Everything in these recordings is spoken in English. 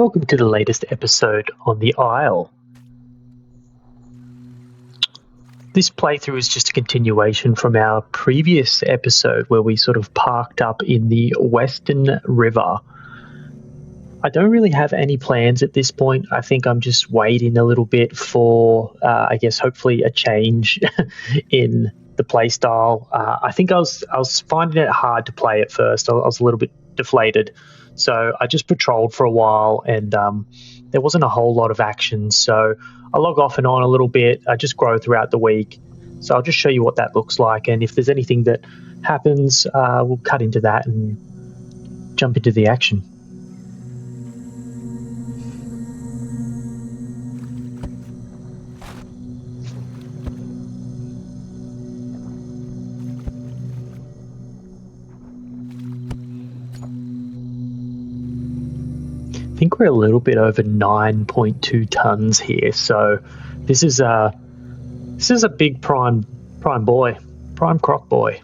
Welcome to the latest episode on the Isle. This playthrough is just a continuation from our previous episode where we sort of parked up in the Western River. I don't really have any plans at this point. I think I'm just waiting a little bit for, hopefully a change in the playstyle. I think I was finding it hard to play at first. I was a little bit deflated. So I just patrolled for a while and there wasn't a whole lot of action. So I log off and on a little bit. I just grow throughout the week. So I'll just show you what that looks like. And if there's anything that happens, we'll cut into that and jump into the action. I think we're a little bit over 9.2 tons here, so this is a big prime boy, prime croc boy.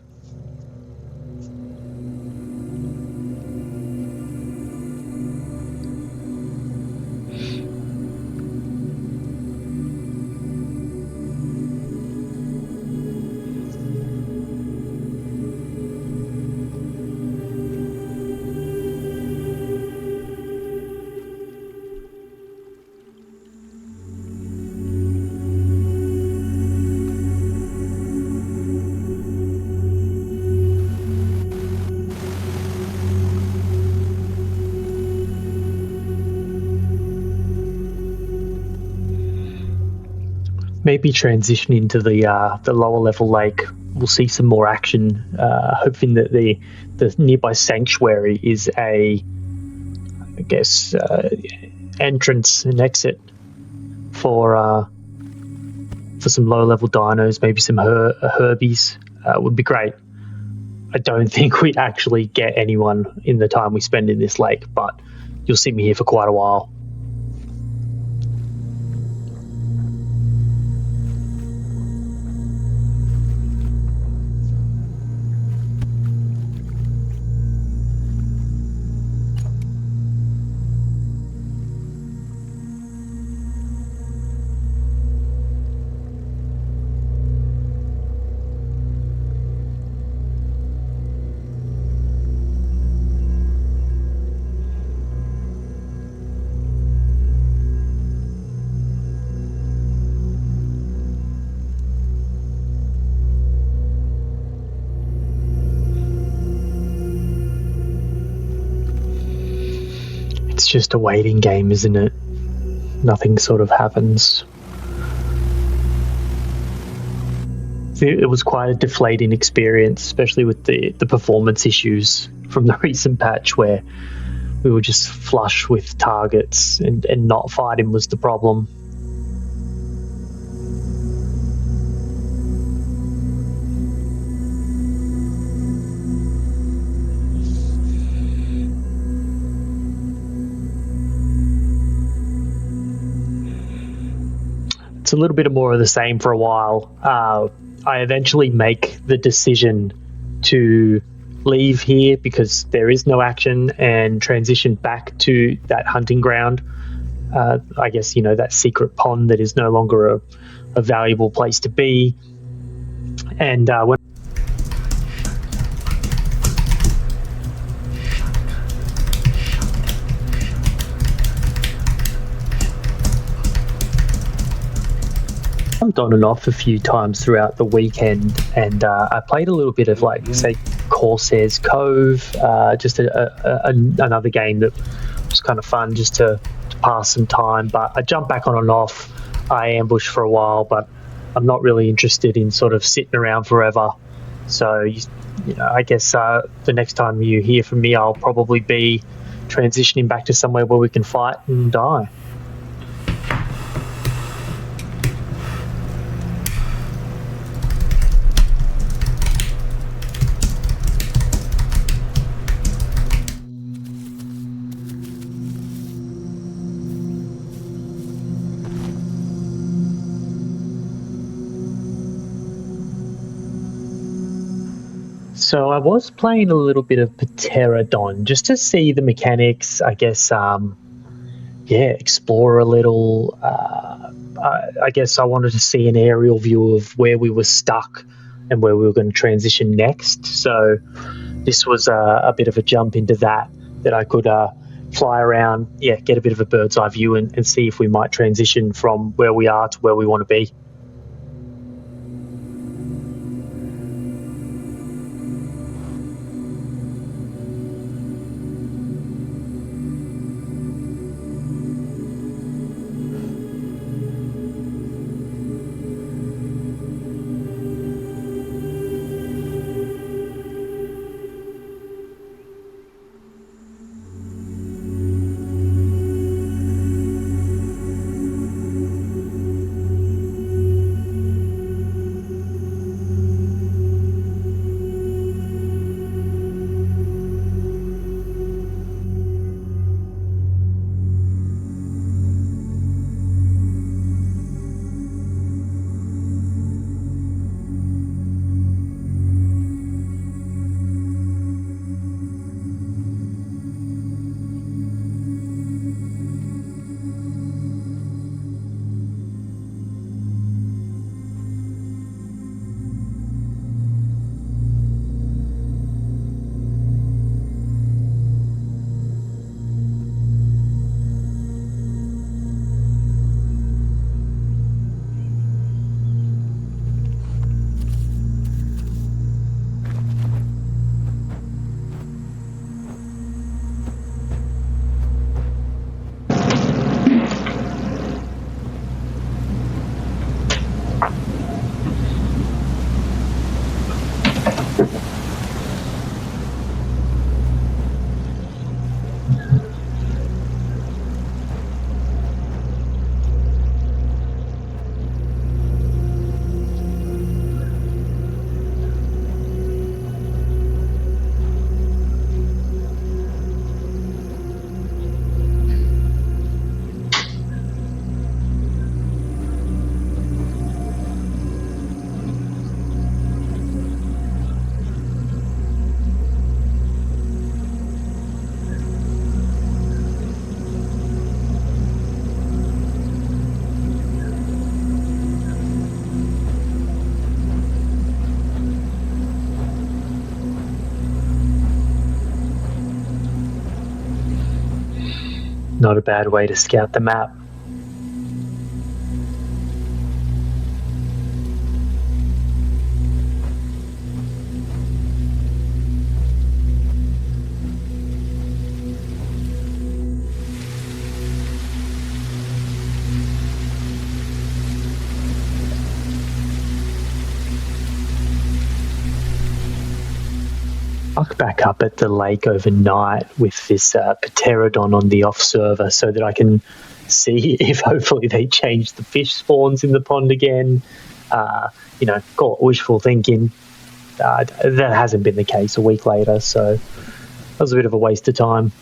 Maybe transitioning to the lower level lake, we'll see some more action. Hoping that the nearby sanctuary is entrance and exit for some low level dinos. Maybe some herbies would be great. I don't think we actually get anyone in the time we spend in this lake, but you'll see me here for quite a while. It's just a waiting game, isn't it? Nothing sort of happens. It was quite a deflating experience, especially with the performance issues from the recent patch where we were just flush with targets and not fighting was the problem. It's a little bit more of the same for a while. I eventually make the decision to leave here because there is no action and transition back to that hunting ground. That secret pond that is no longer a valuable place to be. And when on and off a few times throughout the weekend, and I played a little bit of Corsair's Cove, just another game that was kind of fun just to pass some time. But I jumped back on and off. I ambushed for a while, but I'm not really interested in sort of sitting around forever. So the next time you hear from me, I'll probably be transitioning back to somewhere where we can fight and die. So I was playing a little bit of Pteranodon just to see the mechanics, explore a little. I guess I wanted to see an aerial view of where we were stuck and where we were going to transition next. So this was a bit of a jump into that I could fly around, get a bit of a bird's eye view and see if we might transition from where we are to where we want to be. Not a bad way to scout the map. Back up at the lake overnight with this Pteranodon on the off server so that I can see if hopefully they change the fish spawns in the pond again. Call it wishful thinking. That hasn't been the case a week later, so that was a bit of a waste of time.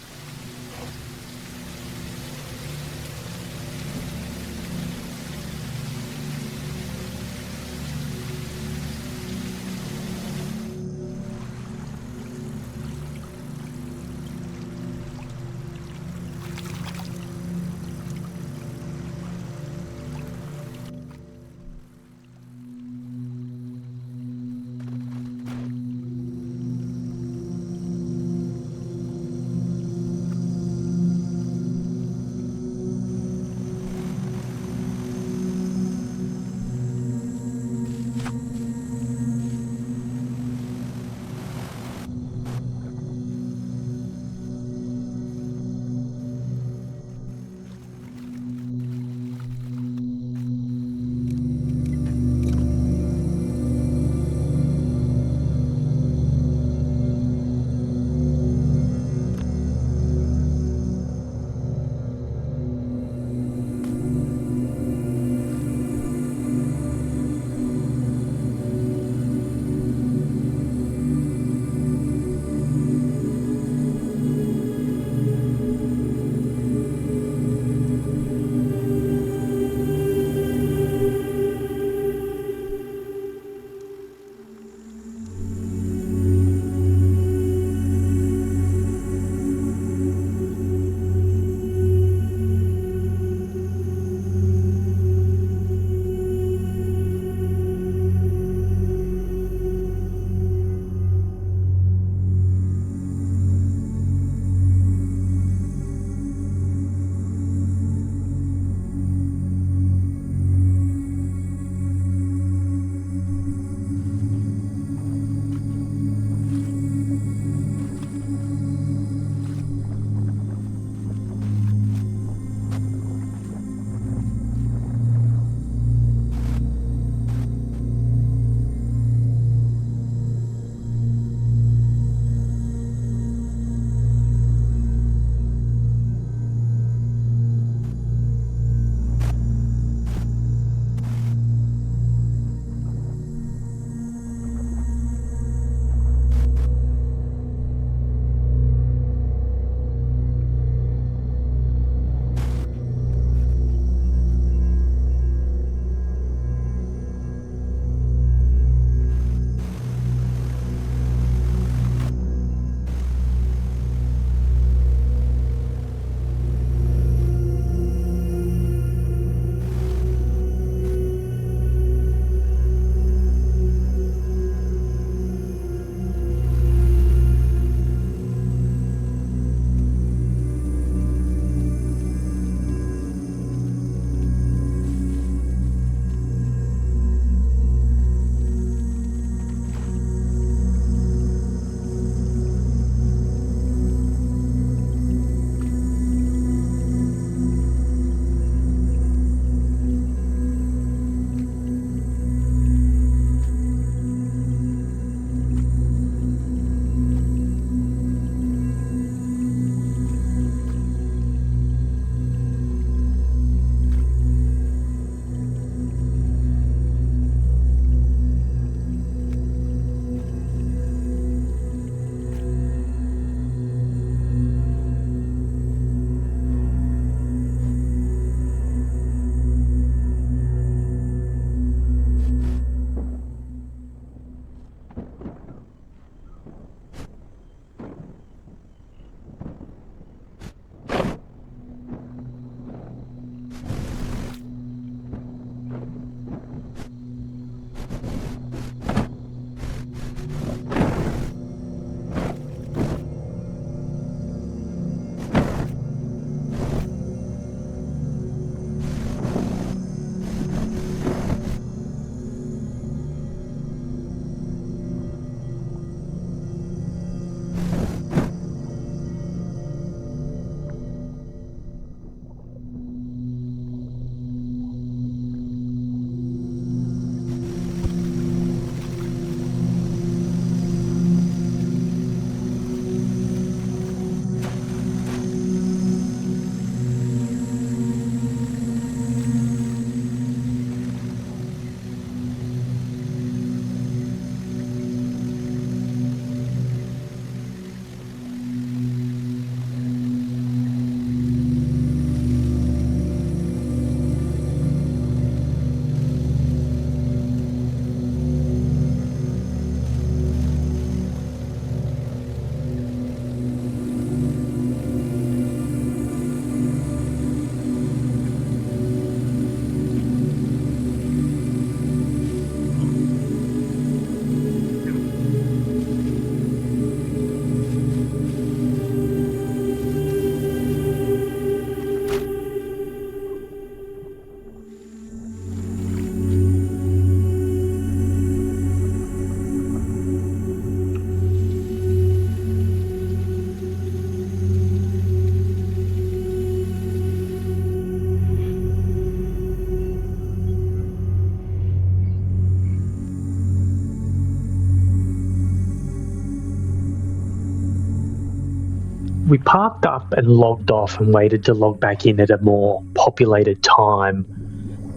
we parked up and logged off and waited to log back in at a more populated time.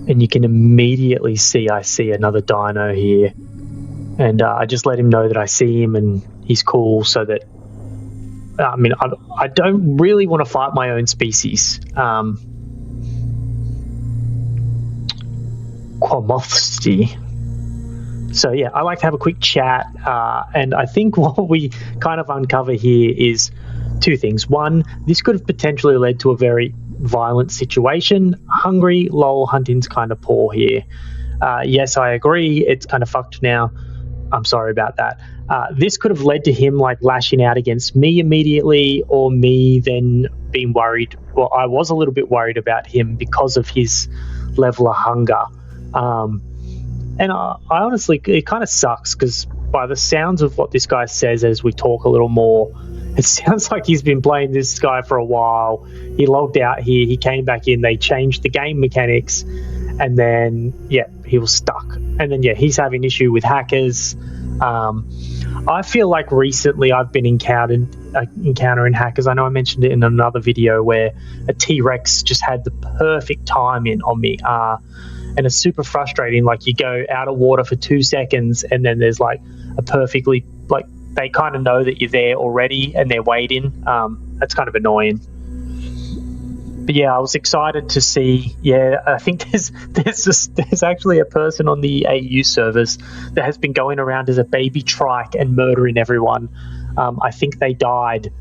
And you can immediately see I see another dino here. And I just let him know that I see him and he's cool, so that, I mean, I don't really want to fight my own species. Quamothsty. So yeah, I like to have a quick chat, and I think what we kind of uncover here is two things. One, this could have potentially led to a very violent situation. Hungry, lol, hunting's kind of poor here. Yes, I agree, it's kind of fucked now. I'm sorry about that. This could have led to him like lashing out against me immediately, or me then being worried. Well, I was a little bit worried about him because of his level of hunger. And I honestly, it kind of sucks, because by the sounds of what this guy says as we talk a little more, it sounds like he's been playing this guy for a while. He logged out here, he came back in, they changed the game mechanics, and then, yeah, he was stuck. And then, yeah, he's having issue with hackers. I feel like recently I've been encountering hackers. I know I mentioned it in another video where a T-Rex just had the perfect time in on me. And it's super frustrating. Like, you go out of water for 2 seconds and then there's like a perfectly, like, they kind of know that you're there already and they're waiting. That's kind of annoying. But yeah, I was excited to see. Yeah, I think there's actually a person on the AU servers that has been going around as a baby trike and murdering everyone. I think they died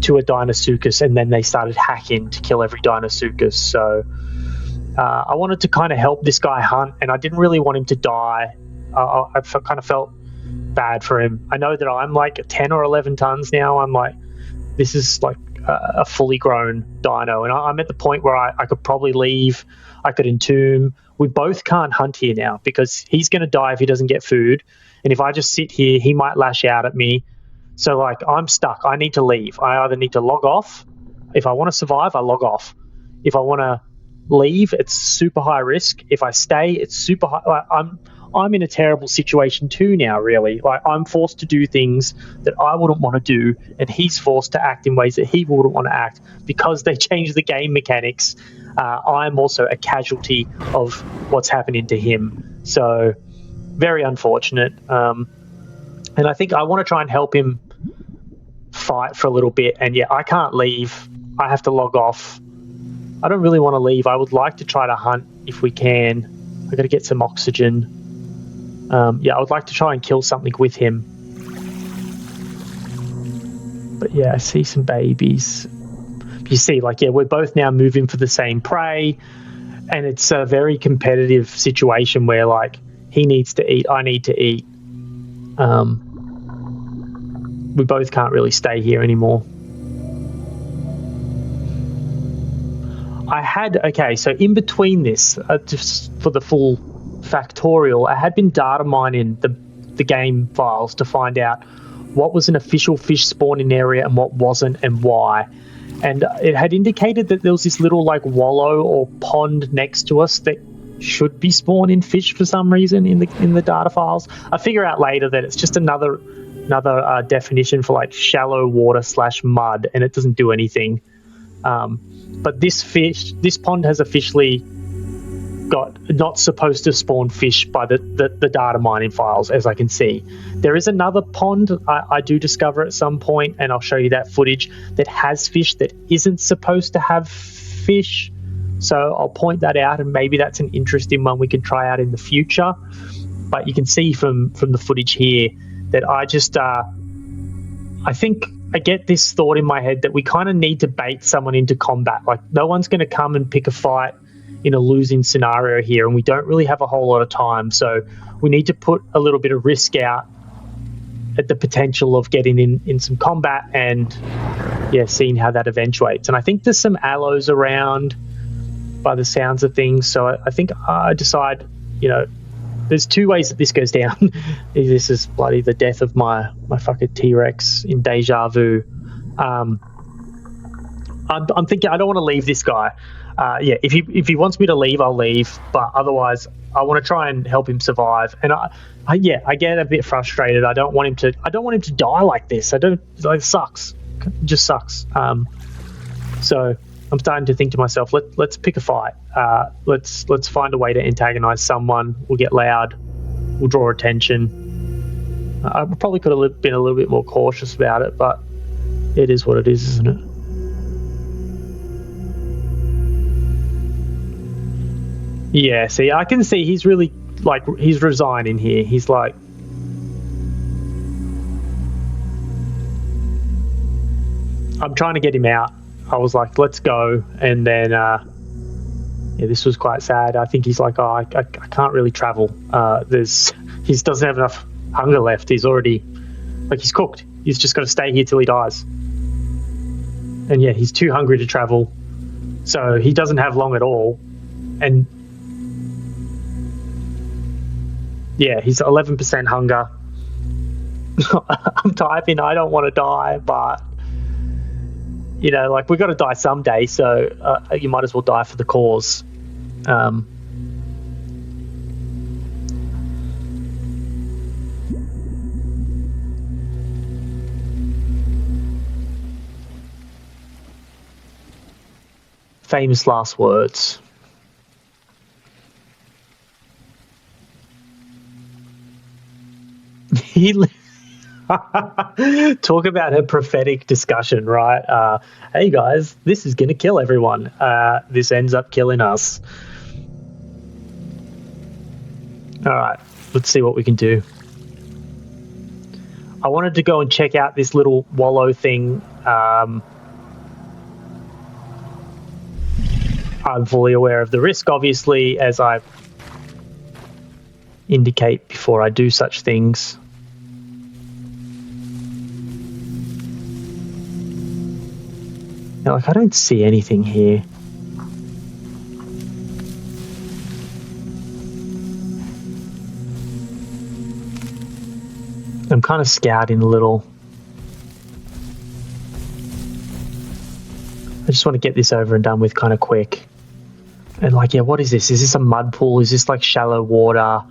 to a Deinosuchus and then they started hacking to kill every Deinosuchus. So I wanted to kind of help this guy hunt, and I didn't really want him to die. I kind of felt bad for him. I know that I'm like 10 or 11 tons now. I'm like, this is like a fully grown dino, and I'm at the point where I could probably leave. I could entomb. We both can't hunt here now because he's going to die if he doesn't get food, and if I just sit here, he might lash out at me. So like, I'm stuck. I need to leave. I either need to log off. If I want to survive, I log off. If I want to leave, it's super high risk. If I stay, it's super high. Like, I'm in a terrible situation too now, really. Like, I'm forced to do things that I wouldn't want to do, and he's forced to act in ways that he wouldn't want to act because they changed the game mechanics. I'm also a casualty of what's happening to him. So, very unfortunate. And I think I want to try and help him fight for a little bit. And yeah, I can't leave. I have to log off. I don't really want to leave. I would like to try to hunt if we can. I got to get some oxygen. Yeah, I would like to try and kill something with him. But yeah, I see some babies. You see, like, yeah, we're both now moving for the same prey, and it's a very competitive situation where, like, he needs to eat, I need to eat. We both can't really stay here anymore. Okay, so in between this, just for the full factorial, I had been data mining the game files to find out what was an official fish spawning area and what wasn't, and why. And it had indicated that there was this little like wallow or pond next to us that should be spawning fish for some reason in the data files. I figure out later that it's just another definition for like shallow water / mud, and it doesn't do anything. But this pond has officially got not supposed to spawn fish by the data mining files, as I can see. There is another pond I do discover at some point, and I'll show you that footage, that has fish that isn't supposed to have fish. So I'll point that out, and maybe that's an interesting one we can try out in the future. But you can see from the footage here that I just, I think I get this thought in my head that we kind of need to bait someone into combat. Like, no one's going to come and pick a fight in a losing scenario here, and we don't really have a whole lot of time. So we need to put a little bit of risk out at the potential of getting in some combat and, yeah, seeing how that eventuates. And I think there's some aloes around by the sounds of things. So I think I decide, you know, there's two ways that this goes down. This is bloody the death of my fucking T-Rex in deja vu. I'm thinking I don't want to leave this guy. Yeah, if he wants me to leave, I'll leave. But otherwise, I want to try and help him survive. And I get a bit frustrated. I don't want him to die like this. It sucks It just sucks. So I'm starting to think to myself, let's pick a fight. Let's find a way to antagonize someone. We'll get loud. We'll draw attention. I probably could have been a little bit more cautious about it, but it is what it is, isn't it? Yeah, see, I can see he's really, like, he's resigning here. He's like, I'm trying to get him out. I was like, let's go. And then, yeah, this was quite sad. I think he's like, oh, I can't really travel. He doesn't have enough hunger left. He's already, like, he's cooked. He's just got to stay here till he dies. And yeah, he's too hungry to travel. So he doesn't have long at all. And yeah, he's 11% hunger. I'm typing, I don't want to die, but you know, like, we got to die someday, so you might as well die for the cause. Famous last words. Talk about a prophetic discussion, right? Hey guys, this is gonna kill everyone. This ends up killing us. All right, let's see what we can do. I wanted to go and check out this little wallow thing. I'm fully aware of the risk, obviously, as I indicate before I do such things. Now, like, I don't see anything here. I'm kind of scouting a little. I just want to get this over and done with kind of quick. And like, yeah, what is this? Is this a mud pool? Is this like shallow water? I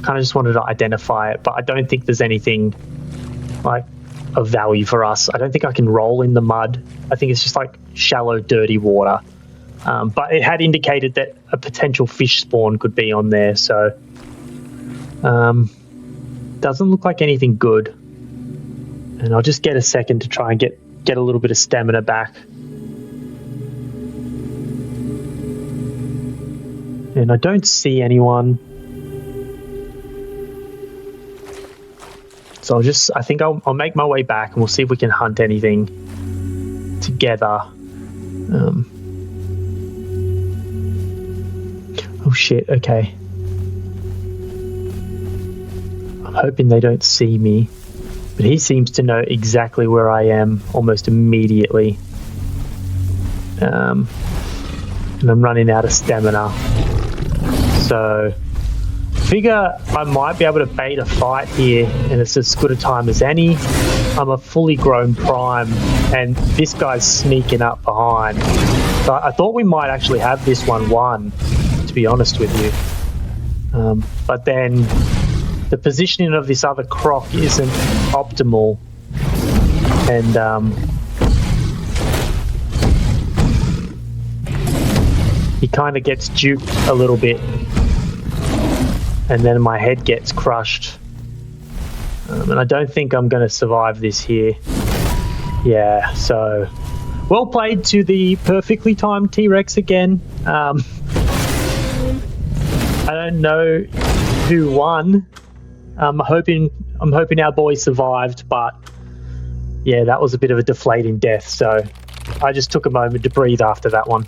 kind of just wanted to identify it, but I don't think there's anything like of value for us. I don't think I can roll in the mud. I think it's just like shallow, dirty water. But it had indicated that a potential fish spawn could be on there, so doesn't look like anything good. And I'll just get a second to try and get a little bit of stamina back. And I don't see anyone. So I think I'll make my way back and we'll see if we can hunt anything together. Oh shit, okay. I'm hoping they don't see me, but he seems to know exactly where I am almost immediately. And I'm running out of stamina. So figure I might be able to bait a fight here, and it's as good a time as any. I'm a fully grown prime, and this guy's sneaking up behind. So I thought we might actually have this one won, to be honest with you. But then the positioning of this other croc isn't optimal, and he kind of gets duped a little bit. And then my head gets crushed. And I don't think I'm going to survive this here. Yeah, so well played to the perfectly timed T-Rex again. I don't know who won. I'm hoping our boy survived, but yeah, that was a bit of a deflating death. So I just took a moment to breathe after that one.